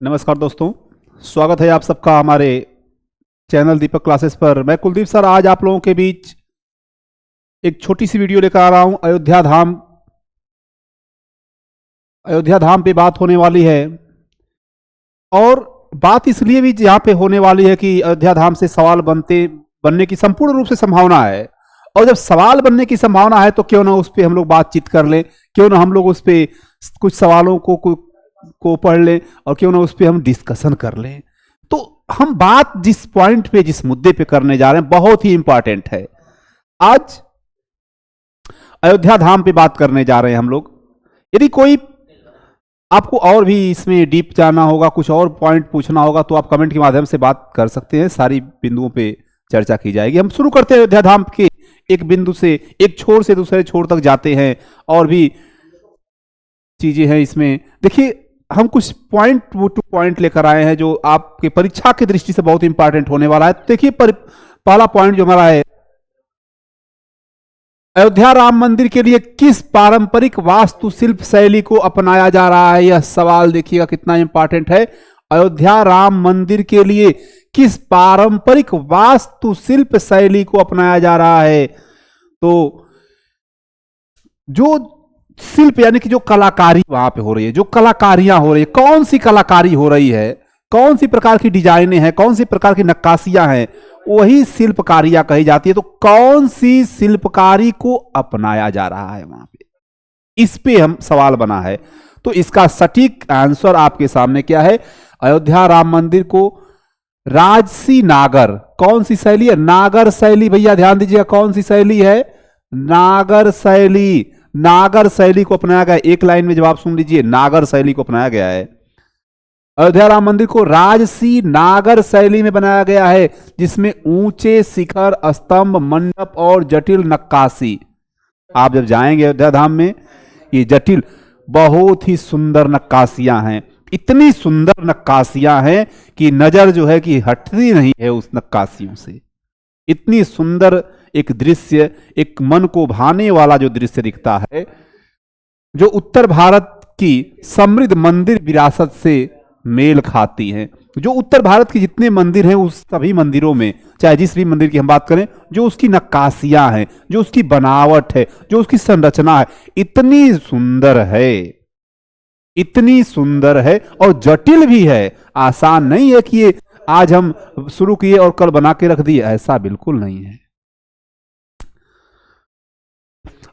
नमस्कार दोस्तों, स्वागत है आप सबका हमारे चैनल दीपक क्लासेस पर। मैं कुलदीप सर आज आप लोगों के बीच एक छोटी सी वीडियो लेकर आ रहा हूं। अयोध्या धाम पे बात होने वाली है और बात इसलिए भी यहाँ पे होने वाली है कि अयोध्या धाम से सवाल बनने की संपूर्ण रूप से संभावना है। और जब सवाल बनने की संभावना है तो क्यों ना उस पर हम लोग बातचीत कर लें, क्यों ना हम लोग उस पर कुछ सवालों को पढ़ लें और क्यों ना उस पर हम डिस्कशन कर लें। तो हम बात जिस पॉइंट पे, जिस मुद्दे पे करने जा रहे हैं बहुत ही इंपॉर्टेंट है। आज अयोध्या धाम पे बात करने जा रहे हैं हम लोग। यदि कोई आपको और भी इसमें डीप जाना होगा, कुछ और पॉइंट पूछना होगा तो आप कमेंट के माध्यम से बात कर सकते हैं। सारी बिंदुओं पे चर्चा की जाएगी। हम शुरू करते हैं अयोध्या धाम के एक बिंदु से, एक छोर से दूसरे छोर तक जाते हैं और भी चीजें हैं इसमें। देखिए, हम कुछ पॉइंट टू पॉइंट लेकर आए हैं जो आपके परीक्षा की दृष्टि से बहुत इंपॉर्टेंट होने वाला है। देखिए, पहला पॉइंट जो हमारा है, अयोध्या राम मंदिर के लिए किस पारंपरिक वास्तुशिल्प शैली को अपनाया जा रहा है। यह सवाल देखिएगा कितना इंपॉर्टेंट है। अयोध्या राम मंदिर के लिए किस पारंपरिक वास्तुशिल्प शैली को अपनाया जा रहा है। तो जो शिल्प यानी कि जो कलाकारी वहां पे हो रही है, जो कलाकारियां हो रही है, कौन सी कलाकारी हो रही है, कौन सी प्रकार की डिजाइनें हैं, कौन सी प्रकार की नक्काशियां हैं, वही शिल्पकारियां कही जाती है। तो कौन सी शिल्पकारी को अपनाया जा रहा है वहां पे, इस पे हम सवाल बना है। तो इसका सटीक आंसर आपके सामने क्या है। अयोध्या राम मंदिर को राजसी नागर, कौन सी शैली है, नागर शैली। भैया ध्यान दीजिएगा, कौन सी शैली है, नागर शैली। नागर शैली को अपनाया गया। एक लाइन में जवाब सुन लीजिए, नागर शैली को अपनाया गया है। अयोध्या राम मंदिर को राजसी नागर शैली में बनाया गया है, जिसमें ऊंचे शिखर, स्तंभ, मंडप और जटिल नक्काशी। आप जब जाएंगे अयोध्या धाम में, ये जटिल, बहुत ही सुंदर नक्काशियां हैं। इतनी सुंदर नक्काशियां हैं कि नजर जो है कि हटती नहीं है उस नक्काशियों से। इतनी सुंदर एक दृश्य, एक मन को भाने वाला जो दृश्य दिखता है, जो उत्तर भारत की समृद्ध मंदिर विरासत से मेल खाती है। जो उत्तर भारत के जितने मंदिर हैं, उस सभी मंदिरों में, चाहे जिस भी मंदिर की हम बात करें, जो उसकी नक्काशियां हैं, जो उसकी बनावट है, जो उसकी संरचना है, इतनी सुंदर है, इतनी सुंदर है और जटिल भी है। आसान नहीं है कि ये आज हम शुरू किए और कल बना के रख दिए, ऐसा बिल्कुल नहीं है।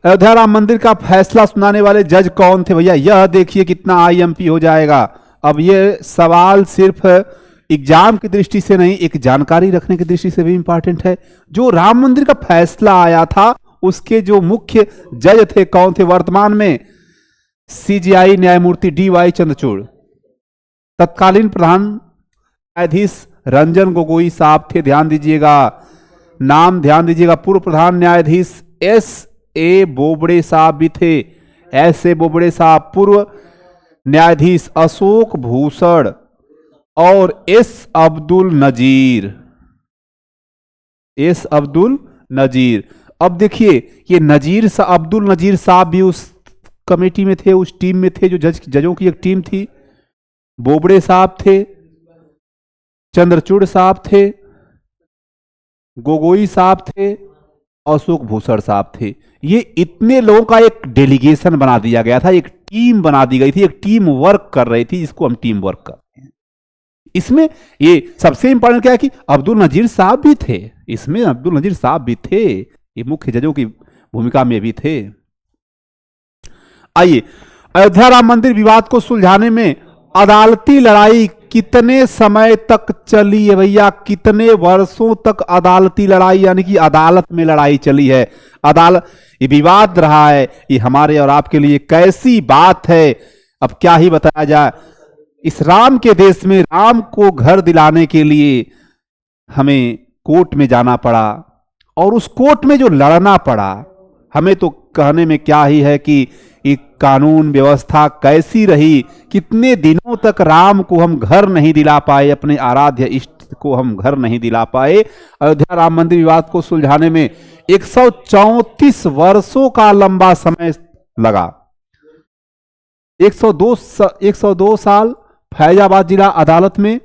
अयोध्या राम मंदिर का फैसला सुनाने वाले जज कौन थे भैया, यह देखिए कितना आईएमपी हो जाएगा। अब यह सवाल सिर्फ एग्जाम की दृष्टि से नहीं, एक जानकारी रखने की दृष्टि से भी इंपॉर्टेंट है। जो राम मंदिर का फैसला आया था, उसके जो मुख्य जज थे कौन थे वर्तमान में, सीजीआई न्यायमूर्ति डीवाई चंद्रचूड़। तत्कालीन प्रधान न्यायाधीश रंजन गोगोई साहब थे। ध्यान दीजिएगा, नाम ध्यान दीजिएगा। पूर्व प्रधान न्यायाधीश एस.ए. बोबड़े साहब भी थे। एस.ए. बोबड़े साहब, पूर्व न्यायाधीश अशोक भूषण और एस अब्दुल नजीर। एस अब्दुल नजीर। अब देखिए, ये अब्दुल नजीर साहब भी उस कमेटी में थे, उस टीम में थे, जो जजों की एक टीम थी। बोबड़े साहब थे, चंद्रचूड़ साहब थे, गोगोई साहब थे, अशोक भूषण साहब थे। ये इतने लोगों का एक डेलीगेशन बना दिया गया था, एक टीम बना दी गई थी, एक टीम वर्क कर रही थी, जिसको हम टीम वर्क करते हैं। इसमें ये सबसे इंपॉर्टेंट क्या है कि अब्दुल नजीर साहब भी थे। इसमें अब्दुल नजीर साहब भी थे, ये मुख्य जजों की भूमिका में भी थे। आइए, अयोध्या राम मंदिर विवाद को सुलझाने में अदालती लड़ाई कितने समय तक चली है भैया, कितने वर्षों तक अदालती लड़ाई यानी कि अदालत में लड़ाई चली है। ये विवाद रहा है, ये हमारे और आपके लिए कैसी बात है, अब क्या ही बताया जाए। इस राम के देश में राम को घर दिलाने के लिए हमें कोर्ट में जाना पड़ा और उस कोर्ट में जो लड़ना पड़ा, हमें तो कहने में क्या ही है कि एक कानून व्यवस्था कैसी रही। कितने दिनों तक राम को हम घर नहीं दिला पाए, अपने आराध्य इष्ट को हम घर नहीं दिला पाए। अयोध्या राम मंदिर विवाद को सुलझाने में 134 वर्षों का लंबा समय लगा। 102 साल फैजाबाद जिला अदालत में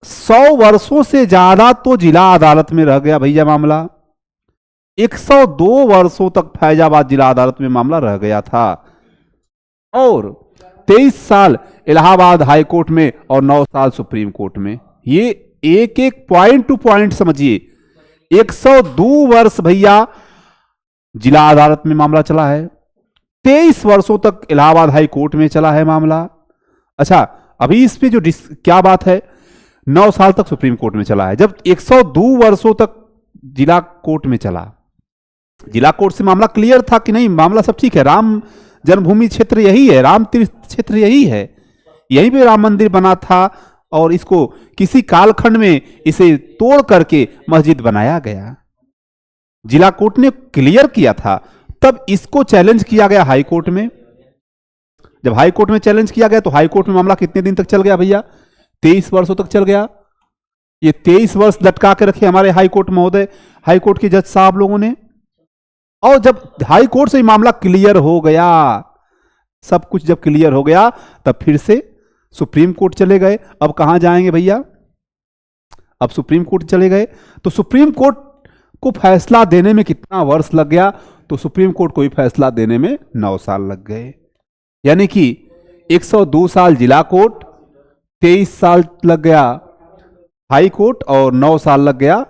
100 वर्षों से ज्यादा तो जिला अदालत में रह गया भैया मामला। 102 वर्षों तक फैजाबाद जिला अदालत में मामला रह गया था और 23 साल इलाहाबाद हाई कोर्ट में और 9 साल सुप्रीम कोर्ट में। ये एक एक पॉइंट टू पॉइंट समझिए। 102 वर्ष भैया जिला अदालत में मामला चला है, 23 वर्षों तक इलाहाबाद हाई कोर्ट में चला है मामला। अच्छा, अभी इस पे जो क्या बात है, 9 साल तक सुप्रीम कोर्ट में चला है, जब 102 वर्षों तक जिला कोर्ट में चला। जिला कोर्ट से मामला क्लियर था कि नहीं, मामला सब ठीक है, राम जन्मभूमि क्षेत्र यही है, राम तीर्थ क्षेत्र यही है, यहीं पे राम मंदिर बना था और इसको किसी कालखंड में इसे तोड़ करके मस्जिद बनाया गया। जिला कोर्ट ने क्लियर किया था, तब इसको चैलेंज किया गया हाई कोर्ट में। जब हाई कोर्ट में चैलेंज किया गया तो हाई कोर्ट में मामला कितने दिन तक चल गया भैया? 23 वर्षों तक चल गया। ये 23 वर्ष लटका के रखे हमारे हाई कोर्ट महोदय, हाई कोर्ट के जज साहब लोगों ने। और जब हाई कोर्ट से मामला क्लियर हो गया, सब कुछ जब क्लियर हो गया, तब फिर से सुप्रीम कोर्ट चले गए। अब कहां जाएंगे भैया? अब सुप्रीम कोर्ट चले गए। तो सुप्रीम कोर्ट को फैसला देने में कितना वर्ष लग गया? तो सुप्रीम कोर्ट को ही फैसला देने में 9 साल लग गए। यानी कि 102 साल जिला कोर्ट, 23 साल लग गया हाई कोर्ट और 9 साल लग गया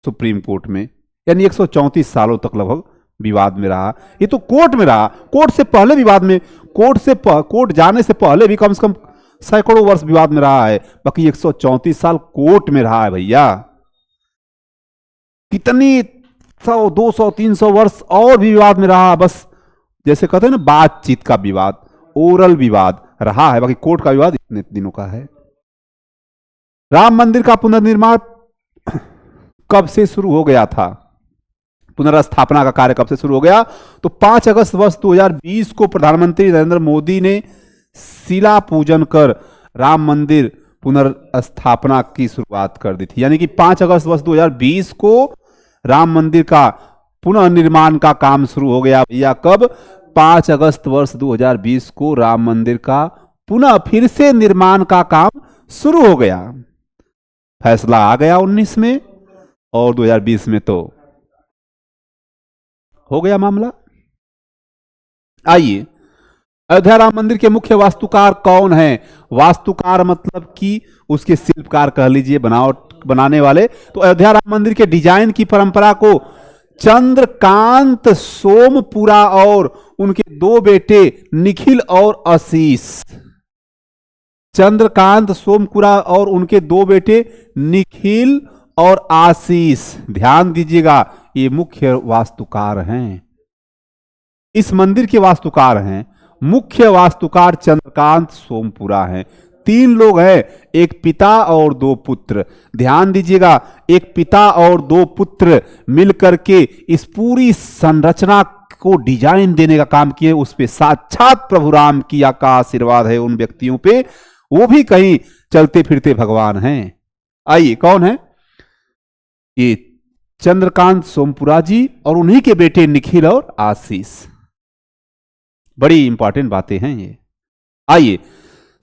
सुप्रीम कोर्ट में। यानी 134 सालों तक लगभग विवाद में रहा। ये तो कोर्ट में रहा, कोर्ट से पहले विवाद में, कोर्ट जाने से पहले भी कम से कम सैकड़ों वर्ष विवाद में रहा है। बाकी 134 साल कोर्ट में रहा है भैया। कितनी 100, 200, 300 वर्ष और भी विवाद में रहा। बस जैसे कहते हैं ना, बातचीत का विवाद, ओरल विवाद रहा है। बाकी कोर्ट का विवाद इतने दिनों का है। राम मंदिर का पुनर्निर्माण कब से शुरू हो गया था? पुनर्स्थापना का कार्य कब से शुरू हो गया? तो 5 अगस्त वर्ष 2020 को प्रधानमंत्री नरेंद्र मोदी ने शिला पूजन कर राम मंदिर पुनर्स्थापना की शुरुआत कर दी थी। यानी कि 5 अगस्त वर्ष 2020 को राम मंदिर का पुनः निर्माण का काम शुरू हो गया भैया। कब? 5 अगस्त वर्ष 2020 को राम मंदिर का पुनः फिर से निर्माण का काम शुरू हो गया। फैसला आ गया 19 में और 2020 में तो हो गया मामला। आइए, अयोध्या राम मंदिर के मुख्य वास्तुकार कौन है? वास्तुकार मतलब कि उसके शिल्पकार कह लीजिए, बनाने वाले। तो अयोध्या राम मंदिर के डिजाइन की परंपरा को चंद्रकांत सोमपुरा और उनके 2 बेटे निखिल और आशीष, चंद्रकांत सोमपुरा और उनके 2 बेटे निखिल और आशीष, ध्यान दीजिएगा, ये मुख्य वास्तुकार हैं। इस मंदिर के वास्तुकार हैं, मुख्य वास्तुकार चंद्रकांत सोमपुरा हैं। 3 लोग हैं, एक पिता और 2 पुत्र। ध्यान दीजिएगा, एक पिता और 2 पुत्र मिलकर के इस पूरी संरचना को डिजाइन देने का काम किए। उस पे साक्षात प्रभु राम की का आशीर्वाद है उन व्यक्तियों पे, वो भी कहीं चलते फिरते भगवान हैं। आइए, कौन है? ये चंद्रकांत सोमपुरा जी और उन्हीं के बेटे निखिल और आशीष। बड़ी इंपॉर्टेंट बातें हैं ये। आइए,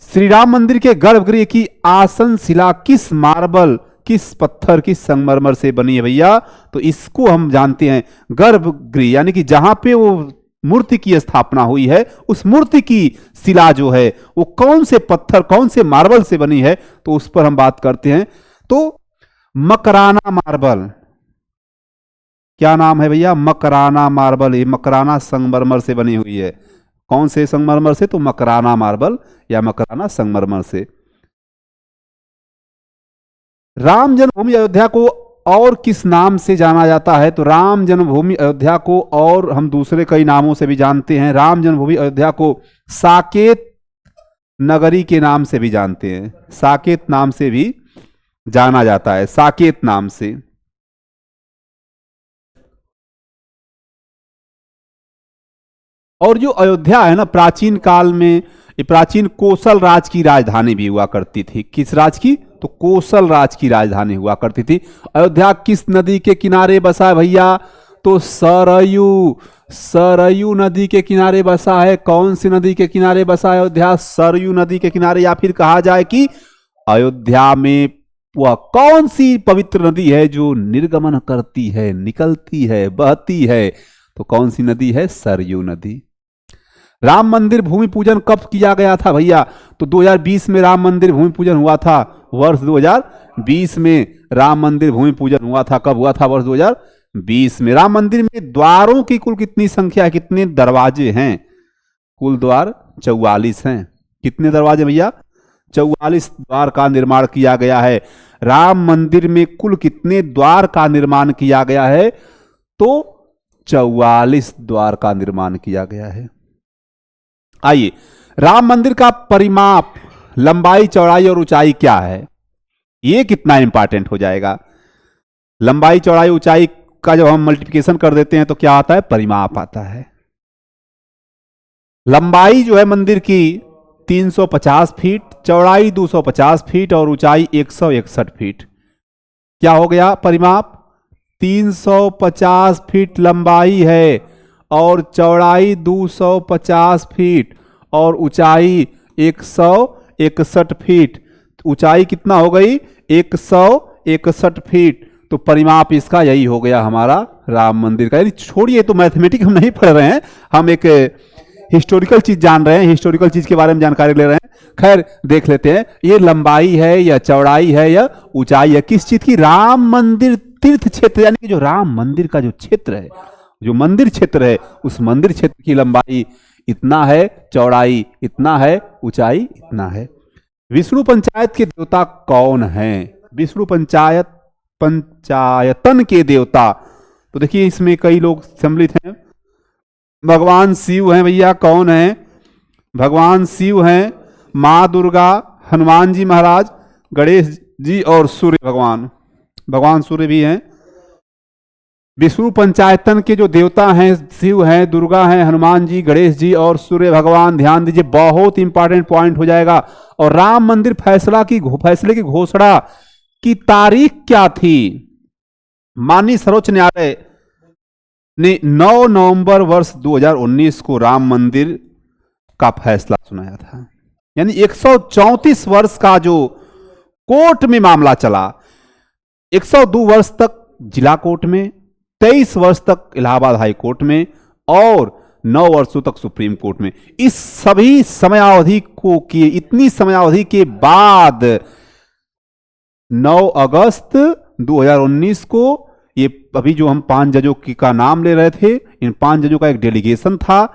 श्री राम मंदिर के गर्भगृह की आसन शिला किस मार्बल, किस पत्थर, किस संगमरमर से बनी है भैया? तो इसको हम जानते हैं गर्भगृह, यानी कि जहां पे वो मूर्ति की स्थापना हुई है, उस मूर्ति की शिला जो है वो कौन से पत्थर, कौन से मार्बल से बनी है, तो उस पर हम बात करते हैं। तो मकराना मार्बल, क्या नाम है भैया? मकराना मार्बल। ये मकराना संगमरमर से बनी हुई है। कौन से संगमरमर से? तो मकराना मार्बल या मकराना संगमरमर से। राम जन्मभूमि अयोध्या को और किस नाम से जाना जाता है? तो राम जन्मभूमि अयोध्या को और हम दूसरे कई नामों से भी जानते हैं। राम जन्मभूमि अयोध्या को साकेत नगरी के नाम से भी जानते हैं, साकेत नाम से भी जाना जाता है, साकेत नाम से। और जो अयोध्या है ना, प्राचीन काल में ये प्राचीन कोसल राज की राजधानी भी हुआ करती थी। किस राज की? तो कोसल राज की राजधानी हुआ करती थी। अयोध्या किस नदी के किनारे बसा है भैया? तो सरयू, सरयू नदी के किनारे बसा है। कौन सी नदी के किनारे बसा है अयोध्या? सरयू नदी के किनारे। या फिर कहा जाए कि अयोध्या में वह कौन सी पवित्र नदी है जो निर्गमन करती है, निकलती है, बहती है? तो कौन सी नदी है? सरयू नदी। राम मंदिर भूमि पूजन कब किया गया था भैया? तो 2020 में राम मंदिर भूमि पूजन हुआ था। वर्ष 2020 में राम मंदिर भूमि पूजन हुआ था। कब हुआ था? वर्ष 2020 में। राम मंदिर में द्वारों की कुल कितनी संख्या है? कितने दरवाजे हैं? कुल द्वार 44 हैं। कितने दरवाजे भैया? 44 द्वार का निर्माण किया गया है। राम मंदिर में कुल कितने द्वार का निर्माण किया गया है? तो 44 द्वार का निर्माण किया गया है। आइए, राम मंदिर का परिमाप, लंबाई, चौड़ाई और ऊंचाई क्या है? ये कितना इंपॉर्टेंट हो जाएगा। लंबाई, चौड़ाई, ऊंचाई का जब हम मल्टीप्लिकेशन कर देते हैं तो क्या आता है? परिमाप आता है। लंबाई जो है मंदिर की 350 फीट, चौड़ाई 250 फीट और ऊंचाई 161 फीट। क्या हो गया परिमाप? 350 फीट लंबाई है और चौड़ाई 250 फीट और ऊंचाई 161 फीट। ऊंचाई कितना हो गई? 161 फीट। तो परिमाप इसका यही हो गया हमारा राम मंदिर का। यानी छोड़िए, तो मैथमेटिक्स हम नहीं पढ़ रहे हैं, हम एक हिस्टोरिकल चीज जान रहे हैं, हिस्टोरिकल चीज के बारे में जानकारी ले रहे हैं। खैर देख लेते हैं, ये लंबाई है या चौड़ाई है या ऊंचाई है किस चीज की? राम मंदिर तीर्थ क्षेत्र, यानी कि जो राम मंदिर का जो क्षेत्र है, जो मंदिर क्षेत्र है, उस मंदिर क्षेत्र की लंबाई इतना है, चौड़ाई इतना है, ऊंचाई इतना है। विष्णु पंचायत के देवता कौन हैं? विष्णु पंचायतन के देवता, तो देखिए इसमें कई लोग सम्मिलित हैं। भगवान शिव हैं भैया। कौन है? भगवान शिव हैं, माँ दुर्गा, हनुमान जी महाराज, गणेश जी और सूर्य भगवान। भगवान सूर्य भी हैं। विष्णु पंचायतन के जो देवता हैं, शिव हैं, दुर्गा हैं, हनुमान जी, गणेश जी और सूर्य भगवान। ध्यान दीजिए, बहुत इंपॉर्टेंट पॉइंट हो जाएगा। और राम मंदिर फैसले की घोषणा की तारीख क्या थी? माननीय सर्वोच्च न्यायालय ने 9 नवंबर वर्ष 2019 को राम मंदिर का फैसला सुनाया था। यानी 134 वर्ष का जो कोर्ट में मामला चला, 102 वर्ष तक जिला कोर्ट में, 23 वर्ष तक इलाहाबाद हाई कोर्ट में और 9 वर्षों तक सुप्रीम कोर्ट में। इस सभी समयावधि को किए, इतनी समयावधि के बाद 9 अगस्त 2019 को ये अभी जो हम 5 जजों का नाम ले रहे थे, इन 5 जजों का एक डेलीगेशन था।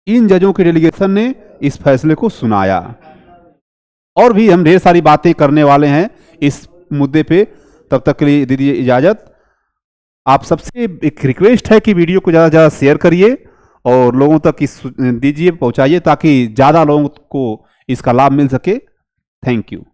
इन जजों के डेलीगेशन ने इस फैसले को सुनाया। और भी हम ढेर सारी बातें करने वाले हैं इस मुद्दे पे। तब तक के लिए दीजिए इजाजत। आप सबसे एक रिक्वेस्ट है कि वीडियो को ज़्यादा से ज़्यादा शेयर करिए और लोगों तक इस दीजिए, पहुंचाइए, ताकि ज़्यादा लोगों को इसका लाभ मिल सके। Thank you.